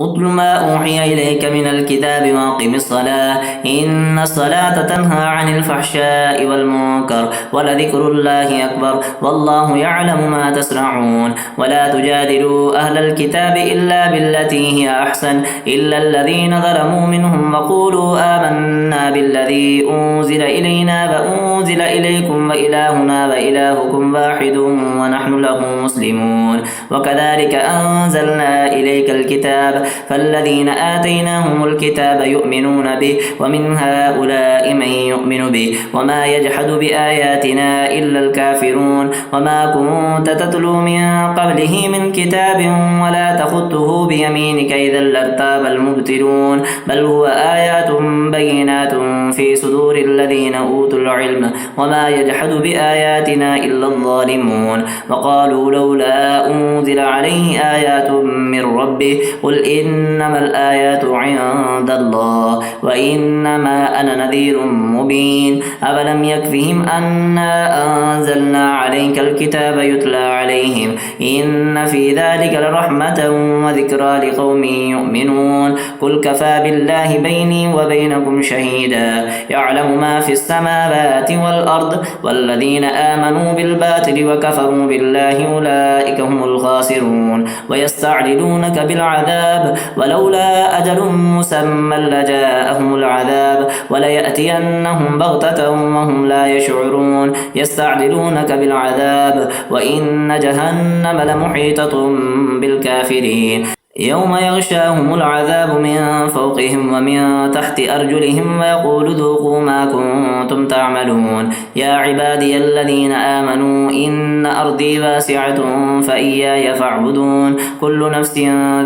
اتل ما أوحي إليك من الكتاب وأقم الصلاة إن الصلاة تنهى عن الفحشاء والمنكر ولذكر الله أكبر والله يعلم ما تصنعون ولا تجادلوا أهل الكتاب إلا بالتي هي أحسن إلا الذين ظلموا منهم وقولوا آمنا بالذي أنزل إلينا وأنزل إليكم وإلهنا وإلهكم واحد ونحن له مسلمون وكذلك أنزلنا إليك الكتاب فالذين آتيناهم الكتاب يؤمنون به ومن هؤلاء من يؤمن به وما يجحد بآياتنا إلا الكافرون وما كنت تتلو من قبله من كتاب ولا تخطه بيمينك إذا لارتاب المبتلون بل هو آيات بينات في صدور الذين أوتوا العلم وما يجحد بآياتنا إلا الظالمون وقالوا لولا أنزل عليه آيات من ربه قل إنما الآيات عند الله وإنما أنا نذير مبين أفلم يكفهم أنا أنزلنا عليك الكتاب يتلى عليهم إن في ذلك لرحمة وذكرى لقوم يؤمنون قل كفى بالله بيني وبينكم شهيدا يعلم ما في السماوات والأرض والذين آمنوا بالباطل وكفروا بالله أولئك هم الخاسرون ويستعجلونك بالعذاب ولولا أجل مسمى لجاءهم العذاب وليأتينهم بغتة وهم لا يشعرون يستعجلونك بالعذاب وإن جهنم لمحيطة بالكافرين يوم يغشاهم العذاب من فوقهم ومن تحت أرجلهم ويقول ذوقوا ما كنتم تعملون يا عبادي الذين آمنوا إن أرضي واسعة فإياي فاعبدون كل نفس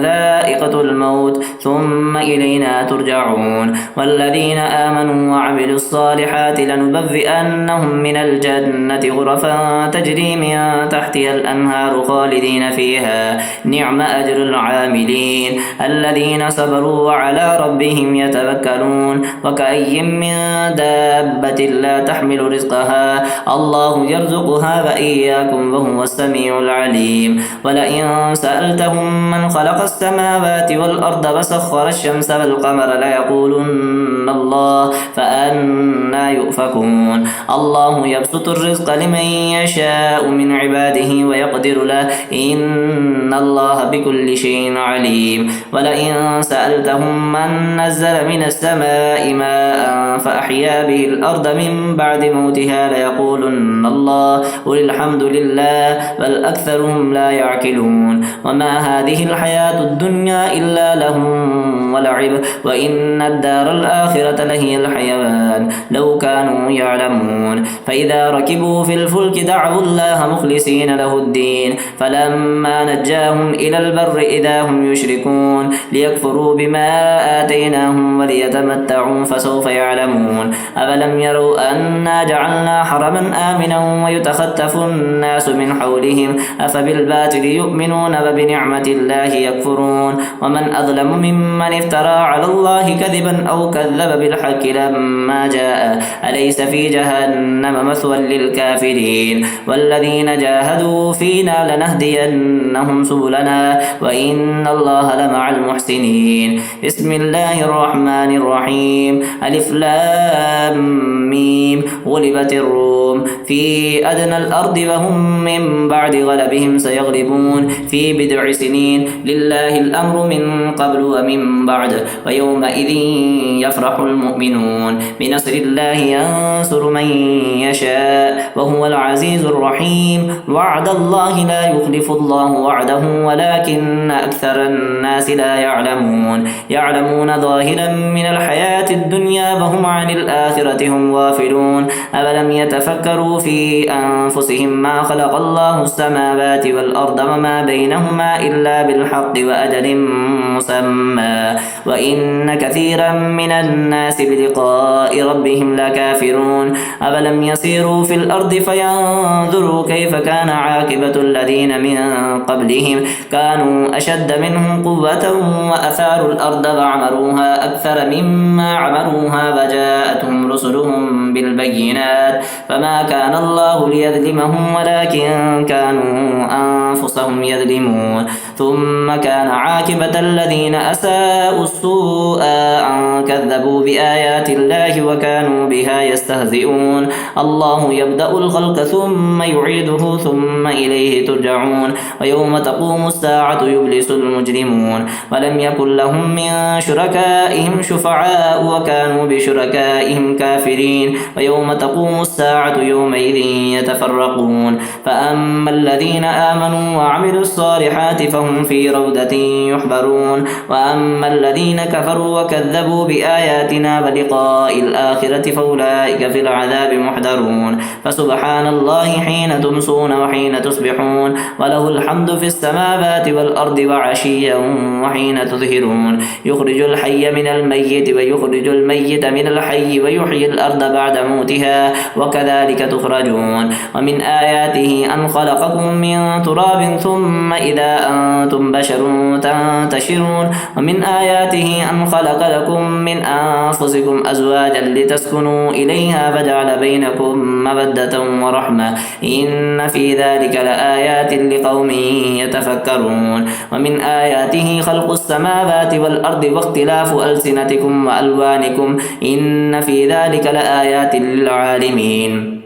ذائقة الموت ثم إلينا ترجعون والذين آمنوا وعملوا الصالحات لنبوئنهم من الجنة غرفا تجري من تحتها الأنهار خالدين فيها نعم أجر العاملين الذين صبروا وعلى ربهم يتوكلون وكأي من دابة لا تحمل رزقها الله يرزقها وإياكم وهو السميع العليم ولئن سألتهم من خلق السماوات والأرض وسخر الشمس والقمر ليقولن الله فأنا يؤفكون الله يبسط الرزق لمن يشاء من عباده ويقدر له إن الله بكل شيء عليم ولئن سألتهم من نزل من السماء ماء فأحيا به الأرض من بعد موتها ليقولن الله قل الحمد لله بل أكثرهم لا يعقلون وما هذه الحياة الدنيا إلا لهو ولعب وإن الدار الآخرة لهي الحيوان لو كانوا يعلمون فإذا ركبوا في الفلك دعوا الله مخلصين له الدين فلما نجاهم إلى البر إذا هم يشركون ليكفروا بما آتيناهم وليتمتعوا فسوف يعلمون أفلم يروا أنا جعلنا حرما آمنا ويتخطف الناس من حولهم أفبالباطل يؤمنون وبنعمة الله يكفرون ومن أظلم ممن افترى على الله كذبا أو كذب بالحق لما جاء أليس في جهنم مثوى للكافرين والذين جاهدوا فينا لنهدينهم سبلنا وإن الله لمع المحسنين بسم الله الرحمن الرحيم ألف لام ميم غلبت الروم في أدنى الأرض وهم من بعد غلبهم سيغلبون في بضع سنين لله الأمر من قبل ومن بعد ويومئذ يفرح المؤمنون بنصر الله ينصر من يشاء وهو العزيز الرحيم وعد الله لا يخلف الله وعده ولكن أكثر الناس لا يعلمون ظاهرا من الحياة الدنيا وهم عن الآخرة هم غافلون أفلم يتفكروا في أنفسهم ما خلق الله السماوات والأرض وما بينهما إلا بالحق وأجل مسمى وإن كثيرا من الناس بلقاء ربهم لكافرون أفلم يسيروا في الأرض فينظروا كيف كان عاقبة الذين من قبلهم كانوا أشد منهم قوة وأثاروا الأرض وعمروها أكثر مما عمروها وجاءتهم رسلهم بالبينات فما كان الله ليظلمهم ولكن كانوا أنفسهم يظلمون ثم كان عاقبة الذين أساءوا السوء أن كذبوا بآيات الله وكانوا بها يستهزئون الله يبدأ الخلق ثم يعيده ثم إليه ترجعون ويوم تقوم الساعة يبلس المجرمون ولم يكن لهم من شركائهم شفعاء وكانوا بشركائهم كافرين ويوم تقوم الساعة يومئذ يتفرقون فأما الذين آمنوا وعملوا الصالحات فهم في روضة يحبرون وأما الذين كفروا وكذبوا بآياتنا ولقاء الآخرة فأولئك في العذاب محضرون فسبحان الله حين تمسون وحين تصبحون وله الحمد في السماوات والأرض وعشيا وحين تظهرون يخرج الحي من الميت ويخرج الميت من الحي ويحيي الأرض بعد موتها وكذلك تخرجون ومن آياته أن خلقكم من تراب ثم إذا أنتم بشر تنتشرون ومن آياته أن خلق لكم من أنفسكم أزواجا لتسكنوا إليها فجعل بينكم مودة ورحمة إن في ذلك لآيات لقوم يتفكرون ومن آياته خلق السماوات والأرض واختلاف ألسنتكم وألوانكم إن في ذلك لآيات للعالمين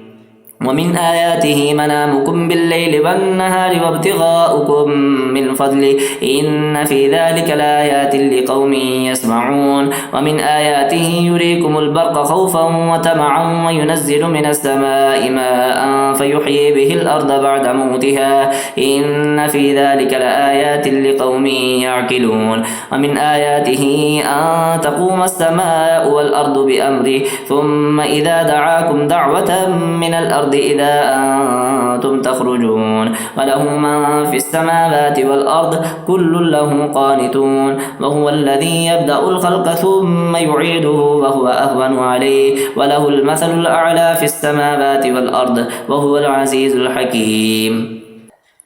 ومن آياته منامكم بالليل والنهار وابتغاؤكم من فضله إن في ذلك لآيات لقوم يسمعون ومن آياته يريكم البرق خوفا وطمعا وينزل من السماء ماء فيحيي به الأرض بعد موتها إن في ذلك لآيات لقوم يعقلون ومن آياته أن تقوم السماء والأرض بأمره ثم إذا دعاكم دعوة من الأرض إذا أنتم تخرجون وله من في السماوات والأرض كل له قانتون وهو الذي يبدأ الخلق ثم يعيده وهو أهون عليه وله المثل الأعلى في السماوات والأرض وهو العزيز الحكيم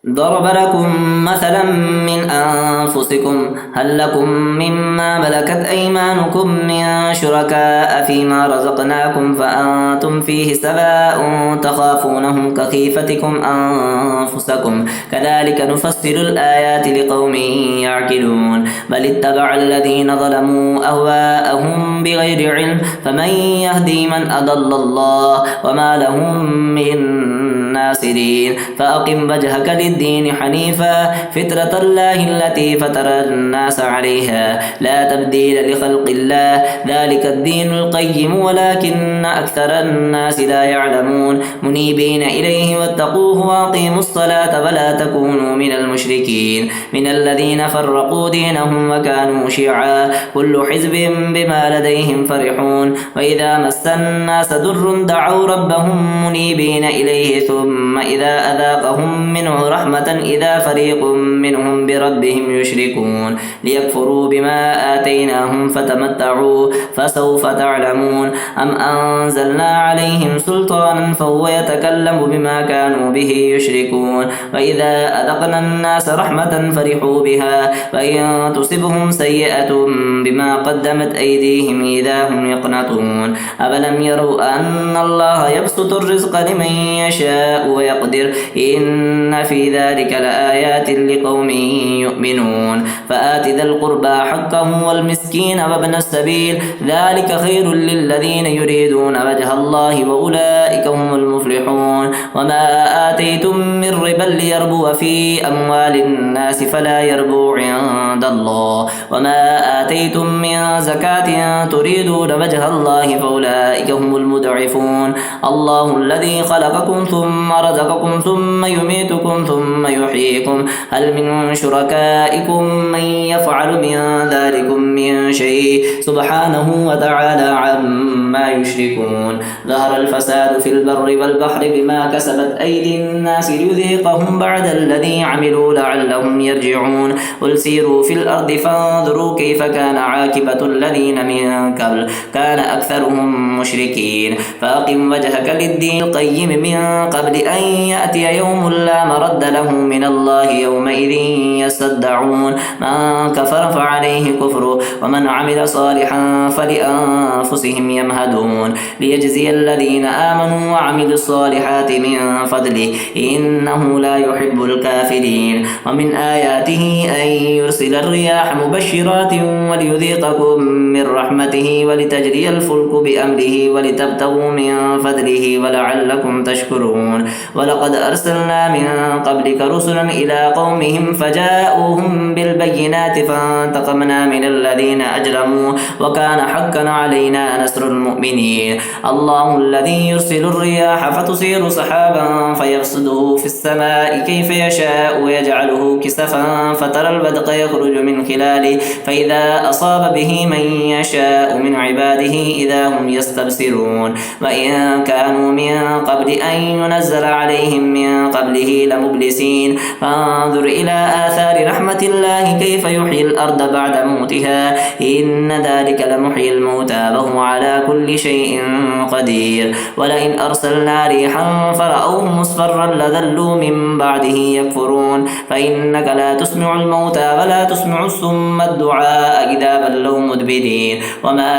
ضرب لكم مثلا من أنفسكم هل لكم مما ملكت أيمانكم من شركاء فيما رزقناكم فأنتم فيه سواء تخافونهم كخيفتكم أنفسكم كذلك نفصل الآيات لقوم يعقلون بل اتبع الذين ظلموا أهواءهم بغير علم فمن يهدي من أضل الله وما لهم من ناصرين فأقم وجهك للدين حنيفا فطرة الله التي فطر الناس عليها لا تبديل لخلق الله ذلك الدين القيم ولكن أكثر الناس لا يعلمون منيبين إليه واتقوه وأقيموا الصلاة ولا تكونوا من المشركين من الذين فرقوا دينهم وكانوا شيعا كل حزب بما لديهم فرحون وإذا مس الناس ضر دعوا ربهم منيبين إليه ثم إذا أذاقهم منه رحمة إذا فريق منهم بربهم يشركون ليكفروا بما آتيناهم فتمتعوا فسوف تعلمون أم أنزلنا عليهم سلطانا فهو يتكلم بما كانوا به يشركون وإذا أذقنا الناس رحمة فرحوا بها وإن تصبهم سيئة بما قدمت أيديهم إذا هم يقنطون أفلم يروا أن الله يبسط الرزق لمن يشاء ويقدر إن في ذلك لآيات لقوم يؤمنون فآت ذا القربى حقه والمسكين وابن السبيل ذلك خير للذين يريدون وجه الله وأولئك هم المفلحون وما آتيتم من ربا ليربو في أموال الناس فلا يربو عند الله وما آتيتم من زكاة تريدون وجه الله فأولئك هم المضعفون الله الذي خلقكم ثم رزقكم ثم يميتكم ثم يحييكم هل من شركائكم من يفعل من ذلكم من شيء سبحانه وتعالى عما يشركون ظهر الفساد في البر والبحر بما كسبت أيدي الناس ليذيقهم بعد الذي عملوا لعلهم يرجعون قل سيروا في الأرض فانظروا كيف كان عاقبة الذين من قبل كان أكثرهم مشركين فأقم وجهك للدين القيم من قبل أن يأتي يوم لا مرد له من الله يومئذ يصدعون من كفر فعليه كفره ومن ومن عمل صالحا فلأنفسهم يمهدون ليجزي الذين آمنوا وعملوا الصالحات من فضله إنه لا يحب الكافرين. ومن آياته أن يرسل الرياح مبشرات وليذيقكم من رحمته ولتجري الفلك بأمره ولتبتغوا من فضله ولعلكم تشكرون. ولقد أرسلنا من قبلك رسلا إلى قومهم فجاءوهم بالبينات فانتقمنا من الذين أجرموا وكان حقا علينا نصر المؤمنين. الله الذي يرسل الرياح فتصير سحابا فيبسطه في السماء كيف يشاء ويجعله كسفا فترى البدق يخرج من خلاله فإذا أصاب به من يشاء من عباده إذا هم يستبصرون. وإن كانوا من قبل أن ينزل عليهم من قبله لمبلسين فانظر إلى آثار رحمة الله كيف يحيي الأرض بعد موتها إن ذلك لمحيي الموتى وهو على كل شيء قدير. ولئن أرسلنا ريحا فرأوه مصفرا لظلوا من بعده يكفرون فإنك لا تسمع الموتى ولا تسمع الصم الدعاء إذا ولوا مدبرين. وما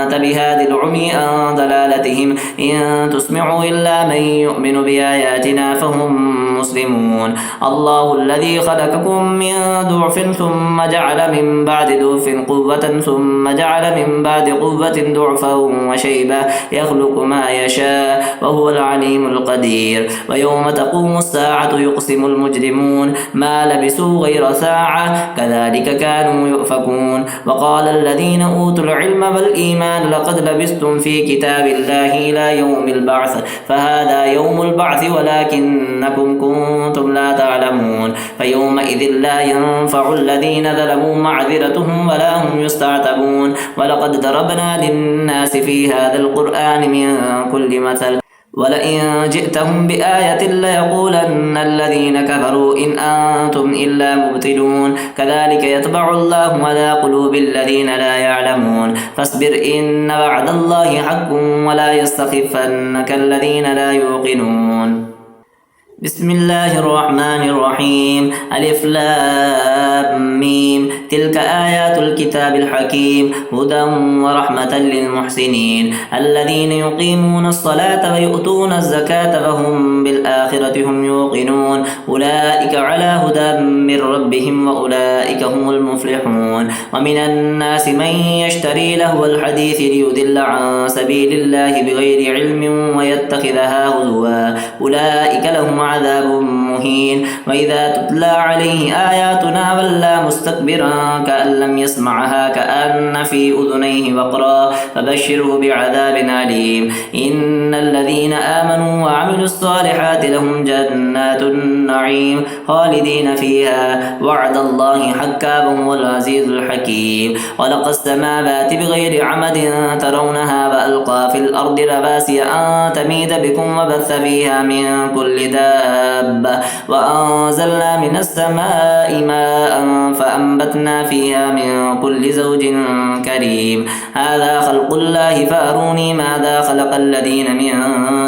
أنت بهاد العمي عن ضلالتهم إن تسمع إلا من يؤمن بآياتنا فهم مسلمون. الله الذي خلقكم من ضعف ثم جعل من بعد ضعف قوة ثم جعل من بعد قوة ضعفا وشيبة يخلق ما يشاء وهو العليم القدير. ويوم تقوم الساعة يقسم المجرمون ما لبثوا غير ساعة كذلك كانوا يؤفكون. وقال الذين أوتوا العلم والإيمان لقد لبثتم في كتاب الله إلى يوم البعث فهذا يوم البعث ولكنكم كنتم لا تعلمون. فيومئذ لا ينفع الذين ظلموا معذرتهم ولا هم يستعتبون. ولقد ضربنا للناس في هذا القرآن من كل مثل ولئن جئتهم بآية ليقولن الذين كفروا إن أنتم إلا مبطلون كذلك يطبع الله على قلوب الذين لا يعلمون. فاصبر إن وعد الله حق ولا يستخفنك الذين لا يوقنون. بسم الله الرحمن الرحيم ألف لام ميم تلك آيات الكتاب الحكيم هدى ورحمة للمحسنين الذين يقيمون الصلاة ويؤتون الزكاة وهم بالآخرة هم يوقنون أولئك على هدى من ربهم وأولئك هم المفلحون. ومن الناس من يشتري لهو الحديث ليضل عن سبيل الله بغير علم ويتخذها هزوا أولئك لهم عذاب مهين. وإذا تتلى عليه آياتنا ولى مستكبرا كأن لم يسمعها كأن في أذنيه وقرا فبشره بعذاب أليم. إن الذين آمنوا وعملوا الصالحات لهم جنات النعيم خالدين فيها وعد الله حقا وهو العزيز الحكيم. خلق السماوات بغير عمد ترونها وألقى في الأرض رواسي أن تميد بكم وبث فيها من كل دابة وأنزلنا من السماء ماء فأنبتنا فيها من كل زوج كريم. هذا خلق الله فأروني ماذا خلق الذين من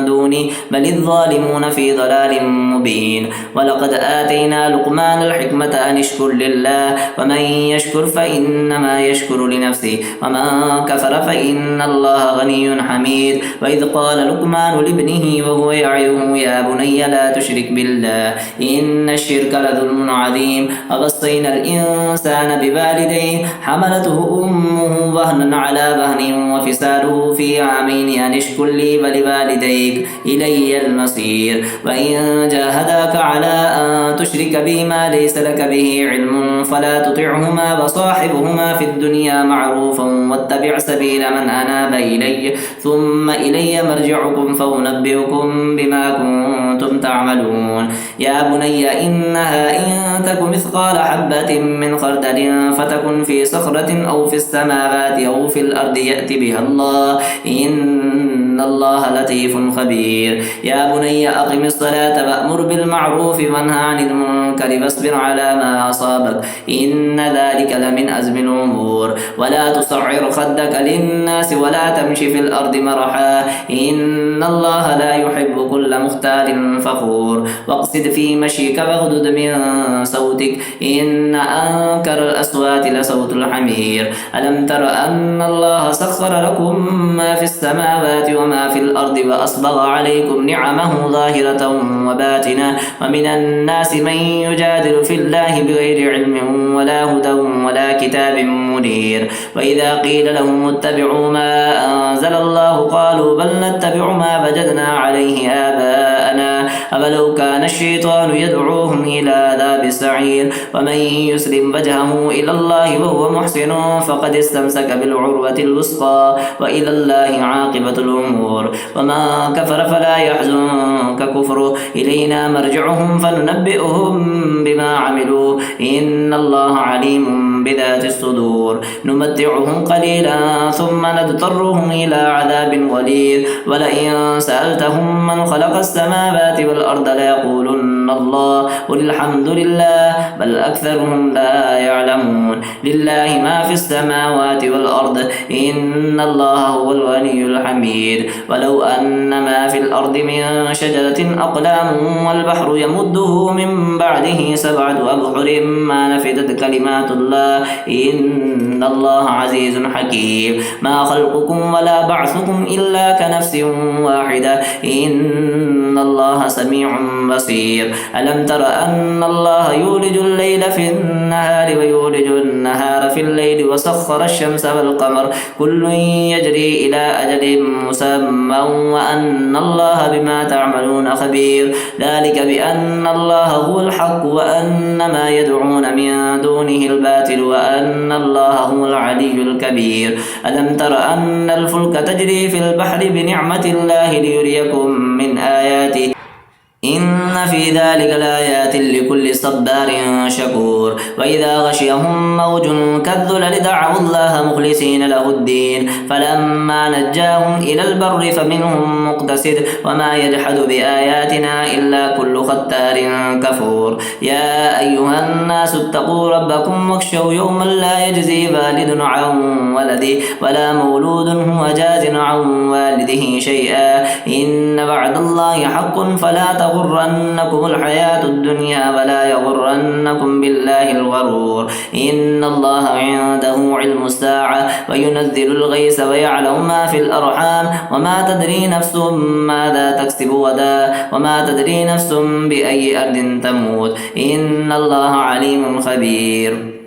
دوني بل الظالمون في ضلال مبين. ولقد آتينا لقمان الحكمة أن اشكر لله ومن يشكر فإنما يشكر لنفسه ومن كفر فإن الله غني حميد. وإذ قال لقمان لابنه وهو يعظه يا بني لا تشرك بالله إن الشرك لظلم عظيم. ووصينا الإنسان بوالديه حملته أمه وهنا على وهن وفصاله في عامين أن اشكر لي ولوالديك إلي المصير. وإن جاهداك على أن تشرك بي ما ليس لك به علم فلا تطعهما وصاحبهما في الدنيا معروفا واتبع سبيل من أناب إلي ثم إلي مرجعكم فأنبئكم بما كنتم تعملون. يا بني إنها إن تك مثقال حبة من خردل فتكن في صخرة أو في السماوات أو في الأرض يأت بها الله إن الله لطيف خبير. يا بني أقم الصلاة وأمر بالمعروف وانهى عن المنكر واصبر على ما أصابك إن ذلك لمن أزم الأمور. ولا تصعر خدك للناس ولا تمشي في الأرض مرحا إن الله لا يحب كل مختال فخور. الصدور واقصد في مشيك واغضض من صوتك إن أنكر الأصوات لصوت الحمير ألم تر أن الله سخر لكم ما في السماوات وما في الأرض وأسبغ عليكم نعمه ظاهرة وباطنة ومن الناس من يجادل في الله بغير علم ولا هدى ولا كتاب منير وإذا قيل لهم اتبعوا ما أنزل الله قالوا بل نتبع ما وجدنا عليه آباءنا أولو كان الشيطان يدعوهم إلى عذاب السعير ومن يسلم وجهه إلى الله وهو محسن فقد استمسك بالعروة الوثقى وإلى الله عاقبة الأمور وما كفر فلا يحزنك كفره إلينا مرجعهم فننبئهم بما عملوا إن الله عليم بذات الصدور نمتعهم قليلا ثم نضطرهم إلى عذاب غليظ ولئن سألتهم من خلق السماوات والأرض ليقولن الله قل الحمد لله بل أكثرهم لا يعلمون لله ما في السماوات والأرض إن الله هو الغني الحميد ولو أن ما في الأرض من شجرة أقلام والبحر يمده من بعده 7 أبحر ما نفدت كلمات الله إن الله عزيز حكيم ما خلقكم ولا بعثكم إلا كنفس واحدة إن الله سميع بصير ألم تر أن الله يولج الليل في النهار ويولج النهار في الليل وسخر الشمس والقمر كل يجري إلى أجل مسمى وأن الله بما تعملون خبير ذلك بأن الله هو الحق وأن ما يدعون من دونه الباطل وأن الله هو العلي الكبير ألم تر أن الفلك تجري في البحر بنعمة الله ليريكم من آياته إن في ذلك لآيات لكل صبار شكور وإذا غشيهم موج كالظلل دعوا الله مخلصين له الدين فلما نجاهم إلى البر فمنهم مقتصد وما يجحد بآياتنا إلا كل ختار كفور يا أيها الناس اتقوا ربكم واخشوا يوما لا يجزي والد عن ولده ولا مولود هو جاز عن والده شيئا إن وعد الله حق فلا تغرنكم الحياة الدنيا ولا يغرنكم بالله الغرور إن الله عنده علم الساعة وينزل الغيث ويعلم ما في الأرحام وما تدري نفس ماذا تكسب غدا وما تدري نفس بأي أرض تموت إن الله عليم خبير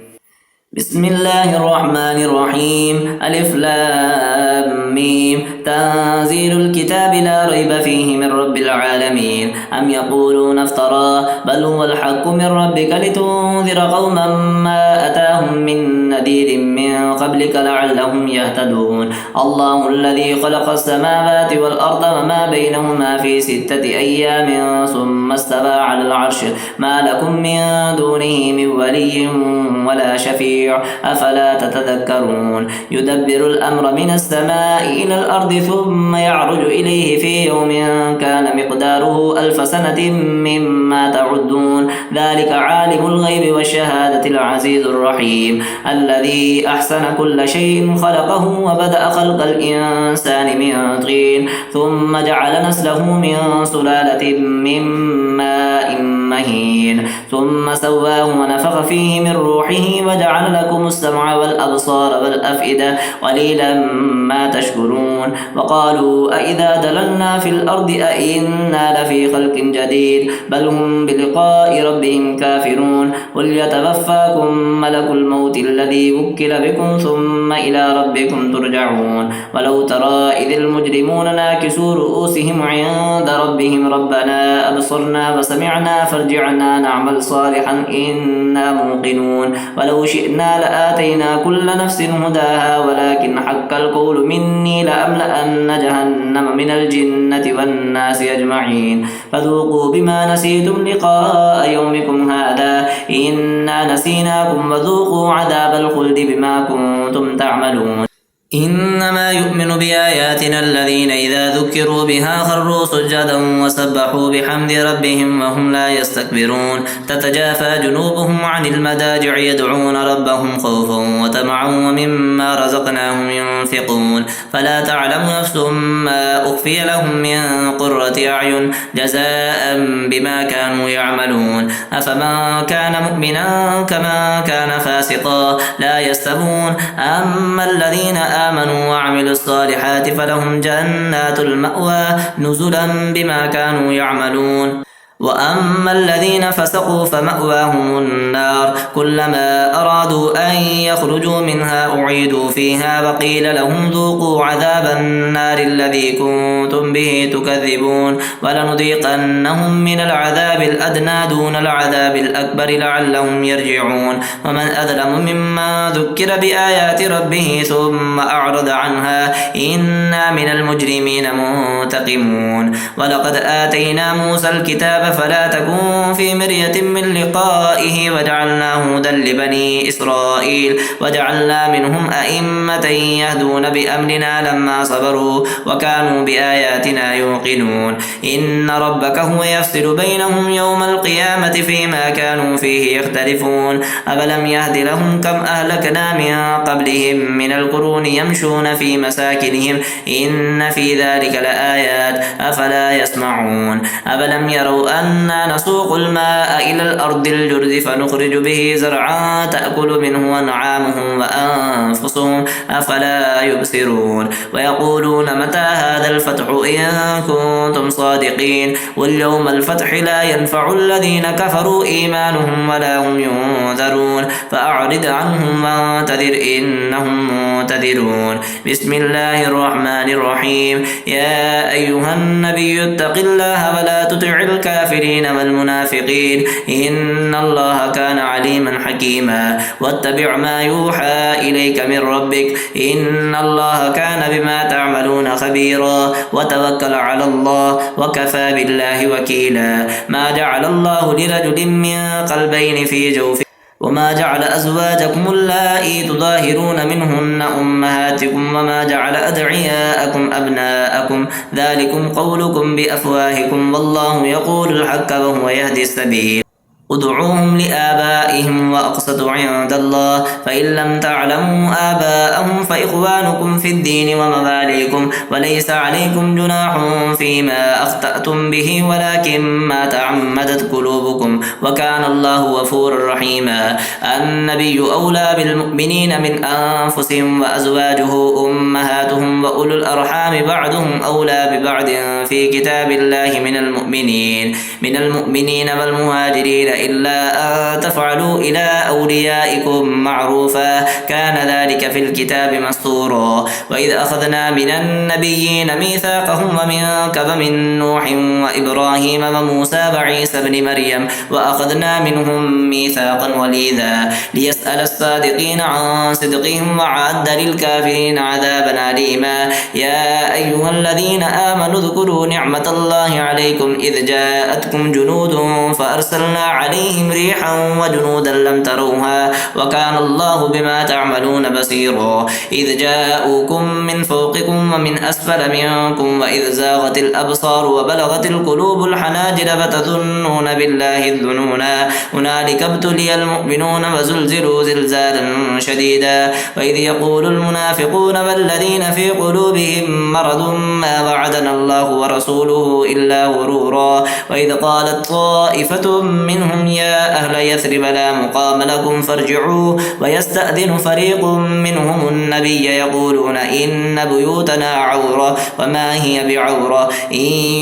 بسم الله الرحمن الرحيم ألف لام ميم تنزيل الكتاب لا ريب فيه من رب العالمين أم يقولون افترى بل هو الحق من ربك لتنذر قوما ما أتاهم من نذير من قبلك لعلهم يهتدون الله الذي خلق السماوات والأرض وما بينهما في 6 أيام ثم استوى على العرش ما لكم من دونه من ولي ولا شفيع أفلا تتذكرون يدبر الأمر من السماء إلى الأرض ثم يعرج إليه في يوم كان مقداره 1000 سنة مما تعدون ذلك عالم الغيب والشهادة العزيز الرحيم الذي أحسن كل شيء خلقه وبدأ خلق الإنسان من طين ثم جعل نسله من سلالة من ماء مهين ثم سواه ونفخ فيه من روحه وجعل لكم السمع والأبصار والأفئدة قليلا ما تشكرون وقالوا أئذا دللنا في الأرض أئنا لفي خلق جديد بل هم بلقاء ربهم كافرون قل يتوفاكم ملك الموت الذي وكل بكم ثم إلى ربكم ترجعون ولو ترى إذ المجرمون ناكسوا رؤوسهم عند ربهم ربنا أبصرنا وسمعنا فارجعنا نعمل صالحا إنا موقنون ولو شئنا لآتينا كل نفس هداها ولكن حق القول مني لأملأن جهنم من الجنة والناس أجمعين فذوقوا بما نسيتم لقاء يومكم هذا إنا نسيناكم وذوقوا عذاب الخلد بما كنتم تعملون إنما يؤمن بآياتنا الذين إذا ذكروا بها خروا سجدا وسبحوا بحمد ربهم وهم لا يستكبرون تتجافى جنوبهم عن المضاجع يدعون ربهم خوفا وطمعا ومما رزقناهم ينفقون فلا تعلم نفس ما أخفي لهم من قرة أعين جزاء بما كانوا يعملون أفمن كان مؤمنا كما كان فاسقا لا يستوون أما الذين آمنوا وعملوا الصالحات فلهم جنات المأوى نزلا بما كانوا يعملون وأما الذين فسقوا فمأواهم النار كلما أرادوا أن يخرجوا منها أعيدوا فيها وقيل لهم ذوقوا عذاب النار الذي كنتم به تكذبون ولنذيقنهم من العذاب الأدنى دون العذاب الأكبر لعلهم يرجعون ومن أظلم ممن ذكر بآيات ربه ثم أعرض عنها إنا من المجرمين منتقمون ولقد آتينا موسى الكتاب فلا تكن في مرية من لقائه وجعلناه هدى لبني إسرائيل وجعلنا منهم أئمة يهدون بأمرنا لما صبروا وكانوا بآياتنا يوقنون إن ربك هو يفصل بينهم يوم القيامة فيما كانوا فيه يختلفون أفلم يهد لهم كم أهلكنا من قبلهم من القرون يمشون في مساكنهم إن في ذلك لآيات أفلا يسمعون أفلم يروا أنا نسوق الماء إلى الأرض الجرز فنخرج به زرعا تأكل منه أنعامهم وأنفسهم أفلا يبصرون ويقولون متى هذا الفتح إن كنتم صادقين واليوم الفتح لا ينفع الذين كفروا إيمانهم ولا هم ينذرون فأعرض عنهم وانتظر إنهم منتظرون بسم الله الرحمن الرحيم يا أيها النبي اتق الله ولا تطع الكافرين والمنافقين إن الله كان عليما حكيما واتبع ما يوحى إليك من ربك إن الله كان بما تعملون خبيرا وتوكل على الله وكفى بالله وكيلا ما جعل الله لرجل من قلبين في جوفه وما جعل أزواجكم اللائي تظاهرون منهن أمهاتكم وما جعل أدعياءكم أبناءكم ذلكم قولكم بأفواهكم والله يقول الحق وهو يهدي السبيل ادعوهم لآبائهم وأقسط عند الله فإن لم تعلموا آباءهم فإخوانكم في الدين ومواليكم وليس عليكم جناح فيما أخطأتم به ولكن ما تعمدت قلوبكم وكان الله غفورا رحيما النبي أولى بالمؤمنين من أنفسهم وأزواجه أمهاتهم وأولو الأرحام بعضهم أولى ببعض في كتاب الله من المؤمنين والمهاجرين إلا أن تفعلوا إلى أوليائكم معروفا كان ذلك في الكتاب مسطورا وإذ أخذنا من النبيين ميثاقهم ومنك ومن نوح وإبراهيم وموسى وعيسى بن مريم وأخذنا منهم ميثاقا وليذا ليسأل الصادقين عن صدقهم وعد للكافرين عذابا أليما يا أيها الذين آمنوا اذكروا نعمة الله عليكم إذ جاءتكم جنود فأرسلنا عليهم ريحا وجنودا لم تروها وكان الله بما تعملون بصيرا إذ جاءوكم من فوقكم ومن أسفل منكم وإذ زاغت الأبصار وبلغت القلوب الحناجر فتظنون بالله الظنونا هنالك ابتلي المؤمنون وزلزلوا زلزالا شديدا وإذ يقول المنافقون والذين في قلوبهم مرض ما وعدنا الله ورسوله إلا غرورا وإذ قالت طائفة منهم يا أهل يثرب لا مقام لكم فارجعوا ويستأذن فريق منهم النبي يقولون إن بيوتنا عورة وما هي بعورة إن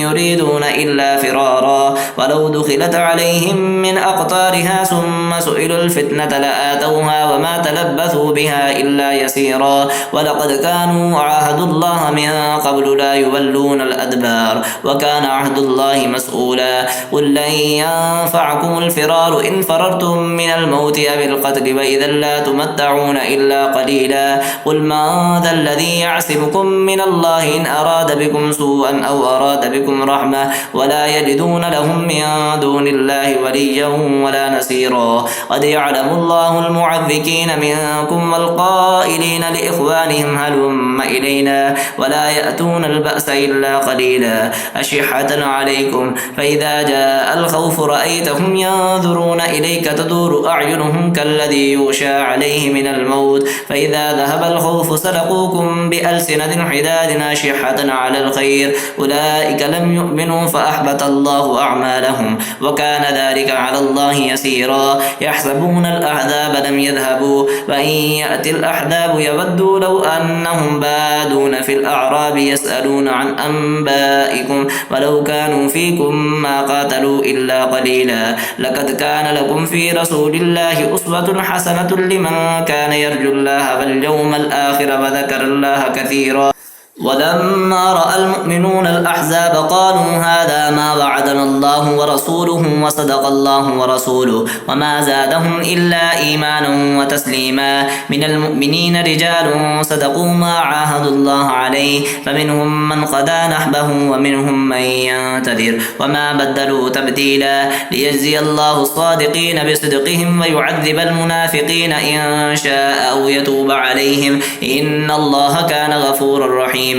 يريدون إلا فرارا ولو دخلت عليهم من أقطارها ثم سئلوا الفتنة لآتوها وما تلبثوا بها إلا يسيرا ولقد كانوا عاهدوا الله من قبل لا يولون الأدبار وكان عهد الله مسؤولا قل لن ينفعكم الفرار إن فررتم من الموت أو القتل وإذا لا تمتعون إلا قليلا قل من ذا الذي يعصمكم من الله إن أراد بكم سوءا أو أراد بكم رحمة ولا يجدون لهم من دون الله وليا ولا نصيرا قد يعلم الله المعذكين منكم والقائلين لإخوانهم هلم إلينا ولا يأتون البأس إلا قليلا أشحة عليكم فإذا جاء الخوف رأيتهم ينظرون إليك تدور أعينهم كالذي يغشى عليه من الموت فإذا ذهب الخوف سلقوكم بألسنة حداد أشحة على الخير أولئك لم يؤمنوا فأحبط الله أعمالهم وكان ذلك على الله يسيرا يحسبون الأحزاب لم يذهبوا وإن يأتي الأحزاب يودوا لو أنهم بادون في الأعراب يسألون عن أنبائكم ولو كانوا فيكم ما قاتلوا إلا قليلا لقد كان لكم في رسول الله أسوة حسنة لمن كان يرجو الله واليوم الآخر وذكر الله كثيرا ولما رأى المؤمنون الأحزاب قالوا هذا ما وعدنا الله ورسوله وصدق الله ورسوله وما زادهم إلا إيمانا وتسليما من المؤمنين رجال صدقوا ما عاهدوا الله عليه فمنهم من قضى نحبه ومنهم من ينتظر وما بدلوا تبديلا ليجزي الله الصادقين بصدقهم ويعذب المنافقين إن شاء أو يتوب عليهم إن الله كان غفورا رحيما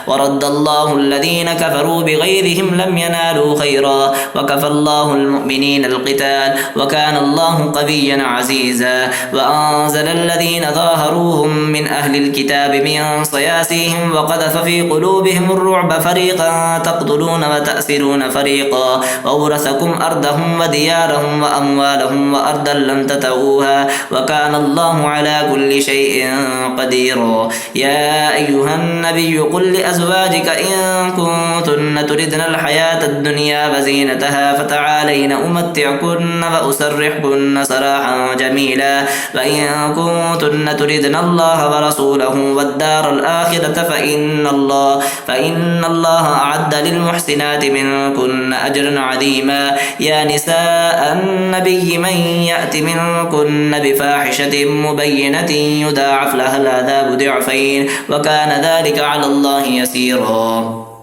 ورد الله الذين كفروا بغيظهم لم ينالوا خيرا وكفى الله المؤمنين القتال وكان الله قويا عزيزا وأنزل الذين ظاهروهم من أهل الكتاب من صياصيهم وقذف في قلوبهم الرعب فريقا تقتلون وتأسرون فريقا وأورثكم أرضهم وديارهم وأموالهم وأرضا لم تطئوها وكان الله على كل شيء قديرا يا أيها النبي قل لأزواجك إن كنتن تردن الحياة الدنيا وزينتها فتعالين أمتعكن وأسرحكن سراحا جميلا وإن كنتن تردن الله ورسوله والدار الآخرة فإن الله أعد للمحسنات منكن أجرا عظيما يا نساء النبي من يأت منكن بفاحشة مبينة يضاعف لها العذاب ضعفين وكان ذلك على الله يسيرا